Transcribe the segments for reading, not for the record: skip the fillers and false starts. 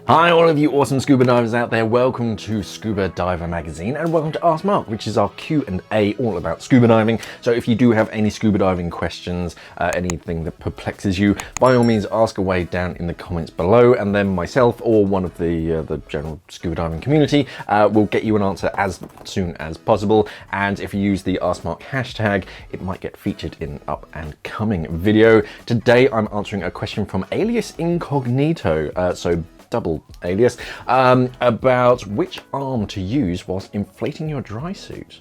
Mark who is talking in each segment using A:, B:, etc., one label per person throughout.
A: Hi all of you awesome scuba divers out there, welcome to Scuba Diver Magazine and welcome to Ask Mark, which is our Q&A all about scuba diving. So if you do have any scuba diving questions, anything that perplexes you, by all means ask away down in the comments below, and then myself or one of the general scuba diving community will get you an answer as soon as possible. And if you use the Ask Mark hashtag, it might get featured in an up and coming video. Today I'm answering a question from alias incognito, so double alias, about which arm to use whilst inflating your dry suit.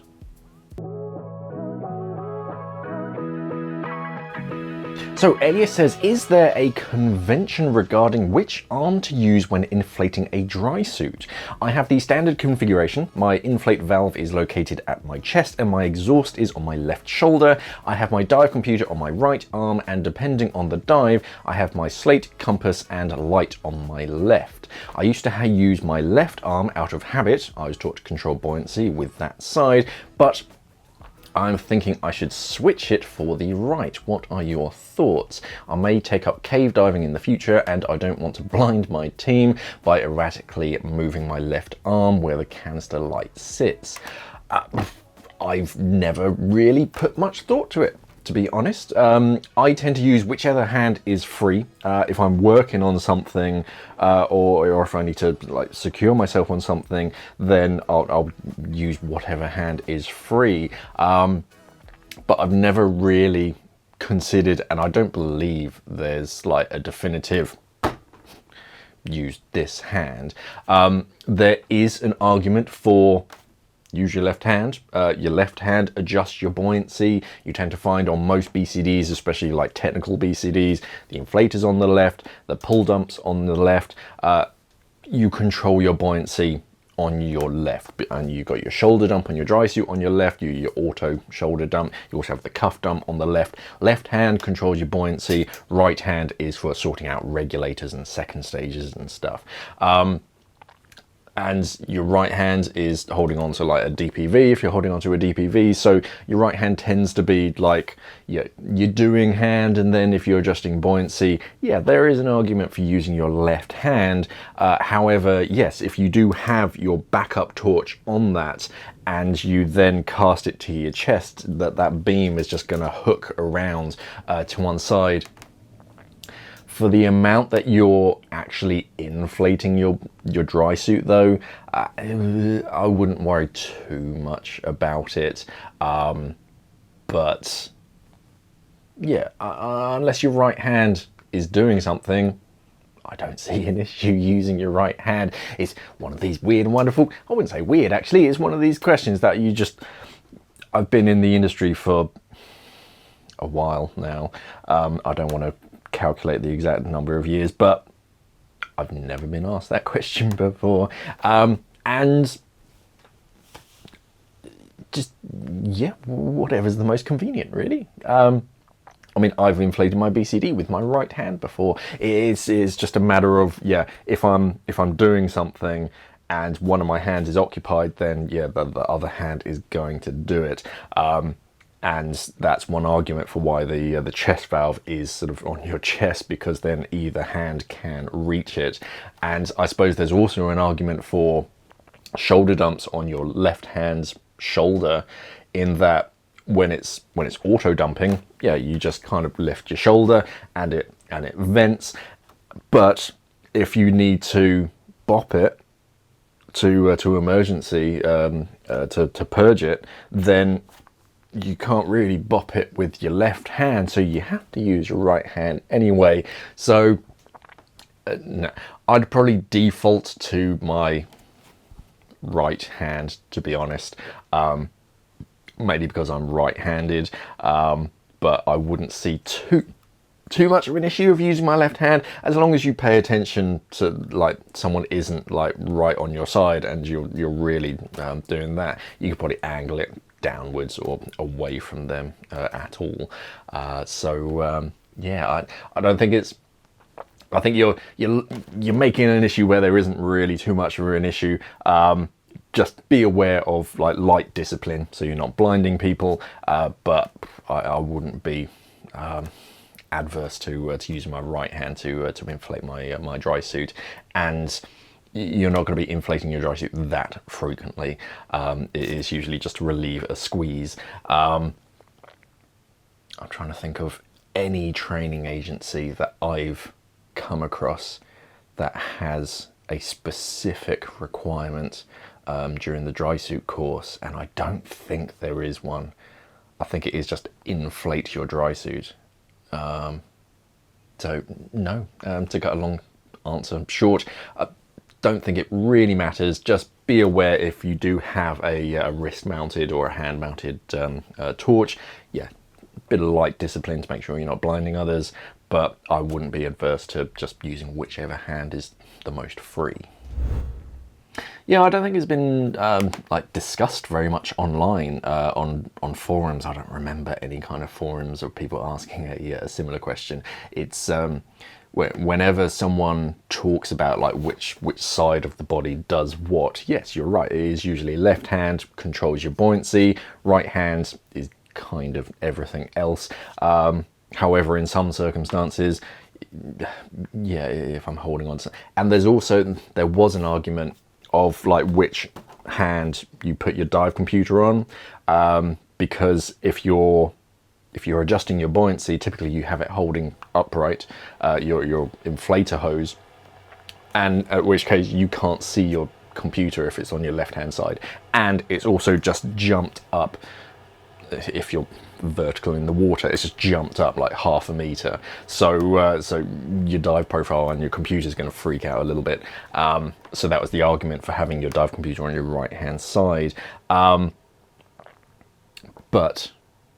A: So Elias says, is there a convention regarding which arm to use when inflating a dry suit? I have the standard configuration. My inflate valve is located at my chest and my exhaust is on my left shoulder. I have my dive computer on my right arm, and depending on the dive, I have my slate, compass and light on my left. I used to use my left arm out of habit. I was taught to control buoyancy with that side, but I'm thinking I should switch it for the right. What are your thoughts? I may take up cave diving in the future and I don't want to blind my team by erratically moving my left arm where the canister light sits. I've never really put much thought to it, to be honest. I tend to use whichever hand is free. If I'm working on something or if I need to like secure myself on something, then I'll use whatever hand is free. But I've never really considered, and I don't believe there's like a definitive use this hand. There is an argument for use your left hand. Your left hand adjusts your buoyancy. You tend to find on most BCDs, especially like technical BCDs, the inflator's on the left, the pull dump's on the left. You control your buoyancy on your left, and you got your shoulder dump on your dry suit on your left, your auto shoulder dump. You also have the cuff dump on the left. Left hand controls your buoyancy. Right hand is for sorting out regulators and second stages and stuff. And your right hand is holding on to like a DPV if you're holding on to a DPV. So your right hand tends to be like your doing hand, and then if you're adjusting buoyancy, yeah, there is an argument for using your left hand. However, yes, if you do have your backup torch on that and you then cast it to your chest, that beam is just going to hook around to one side. For the amount that you're actually inflating your dry suit though, I wouldn't worry too much about it. But yeah, unless your right hand is doing something, I don't see an issue using your right hand. It's one of these weird and wonderful, I wouldn't say weird actually, it's one of these questions that you just, I've been in the industry for a while now. I don't want to calculate the exact number of years, but I've never been asked that question before. And just, yeah, whatever's the most convenient, really. I mean, I've inflated my BCD with my right hand before. It's just a matter of, yeah, if I'm doing something and one of my hands is occupied, then yeah, the other hand is going to do it. And that's one argument for why the chest valve is sort of on your chest, because then either hand can reach it. And I suppose there's also an argument for shoulder dumps on your left hand's shoulder, in that when it's auto dumping, yeah, you just kind of lift your shoulder and it vents. But if you need to bop it to emergency to purge it, then you can't really bop it with your left hand, so you have to use your right hand anyway. So no, I'd probably default to my right hand, to be honest, mainly because I'm right-handed, but I wouldn't see too much of an issue of using my left hand, as long as you pay attention to like someone isn't like right on your side and you're really doing that. You could probably angle it downwards or away from them at all. Yeah, I don't think it's, I think you're making an issue where there isn't really too much of an issue. Just be aware of like light discipline, so you're not blinding people. But I wouldn't be adverse to using my right hand to inflate my my dry suit. And you're not going to be inflating your dry suit that frequently. It is usually just to relieve a squeeze. I'm trying to think of any training agency that I've come across that has a specific requirement during the dry suit course, and I don't think there is one. I think it is just inflate your dry suit. So no, to cut a long answer short, I don't think it really matters. Just be aware if you do have a wrist mounted or a hand mounted torch, yeah, bit of light discipline to make sure you're not blinding others, but I wouldn't be adverse to just using whichever hand is the most free. Yeah, I don't think it's been like discussed very much online on forums. I don't remember any kind of forums of people asking a similar question. It's whenever someone talks about like which side of the body does what, yes, you're right. It is usually left hand controls your buoyancy, right hand is kind of everything else. However, in some circumstances, yeah, if I'm holding on to, and there was an argument of like which hand you put your dive computer on, because if you're adjusting your buoyancy, typically you have it holding upright, your inflator hose, and at which case you can't see your computer if it's on your left hand side, and it's also just jumped up. If you're vertical in the water, it's just jumped up like 1/2 meter. So your dive profile on your computer is going to freak out a little bit. So that was the argument for having your dive computer on your right hand side. But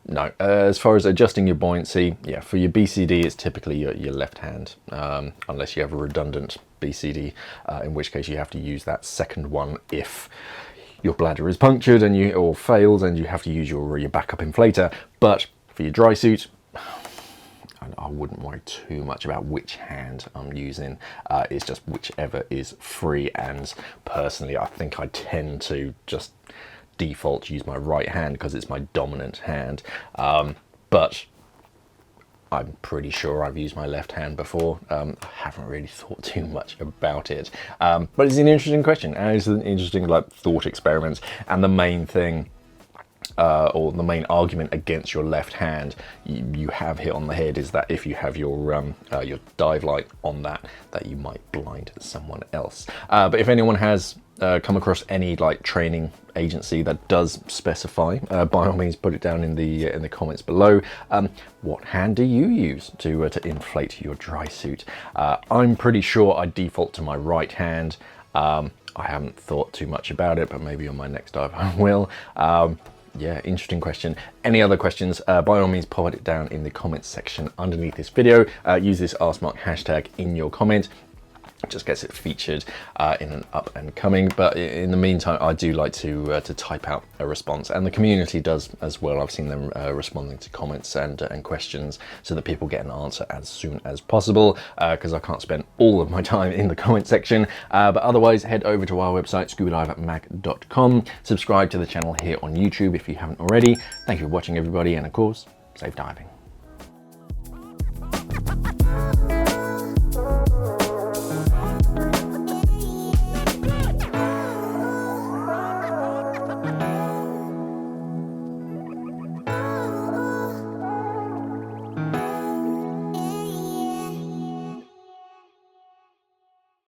A: no, as far as adjusting your buoyancy, yeah, for your BCD, it's typically your left hand, unless you have a redundant BCD, in which case you have to use that second one if your bladder is punctured or fails and you have to use your backup inflator. But for your dry suit, I wouldn't worry too much about which hand I'm using. It's just whichever is free, and personally I think I tend to just default use my right hand because it's my dominant hand, but I'm pretty sure I've used my left hand before. I haven't really thought too much about it, but it's an interesting question, and it's an interesting like thought experiment. And the main thing, or the main argument against your left hand, you have hit on the head, is that if you have your dive light on that you might blind someone else. But if anyone has come across any like training agency that does specify, by all means put it down in the comments below. What hand do you use to inflate your dry suit? I'm pretty sure I default to my right hand. I haven't thought too much about it, but maybe on my next dive I will. Yeah, interesting question. Any other questions, by all means pop it down in the comments section underneath this video. Use this #AskMark hashtag in your comment. Just gets it featured in an up and coming. But in the meantime, I do like to type out a response, and the community does as well. I've seen them responding to comments and questions so that people get an answer as soon as possible, because I can't spend all of my time in the comment section. But otherwise, head over to our website, scubadivermag.com. Subscribe to the channel here on YouTube if you haven't already. Thank you for watching, everybody, and of course, safe diving.